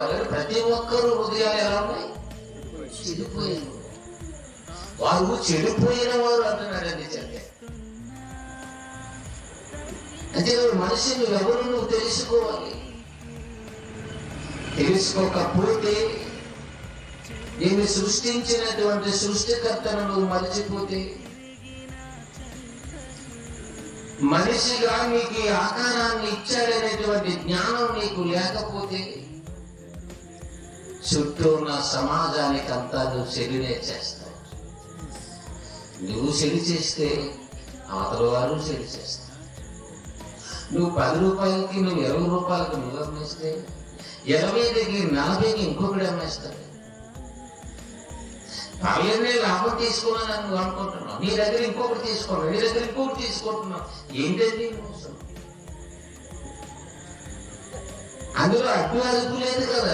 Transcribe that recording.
ప్రతి ఒక్కరు హృదయాలు ఎలా ఉన్నాయి? చెడిపోయారు. వారు చెడిపోయిన వారు అంటున్నాడు. నిజంగా అంటే మనిషి నువ్వెవరు నువ్వు తెలుసుకోవాలి. తెలుసుకోకపోతే నేను సృష్టించినటువంటి సృష్టికర్తను నువ్వు మరిచిపోతే, మనిషిగా నీకు ఈ ఆకారాన్ని ఇచ్చాడనేటువంటి జ్ఞానం నీకు లేకపోతే, చుట్టూ ఉన్న సమాజానికి అంతా నువ్వు చెడినే చేస్తావు. నువ్వు చెడి చేస్తే అవతల వారు చెడి చేస్తావు. నువ్వు 10 రూపాయలకి నువ్వు 20 రూపాయలకి నువ్వు అమ్మేస్తే 20కి 40కి ఇంకొకటి అమ్మేస్తాడు. పర్లేనే లాభం తీసుకున్నాను నువ్వు అనుకుంటున్నావు. నీ దగ్గర ఇంకొకటి తీసుకున్నావు, నీ దగ్గర ఇంకొకటి తీసుకుంటున్నావు. ఏంటండి మోసం? అందులో అడ్డు అదుపు లేదు కదా.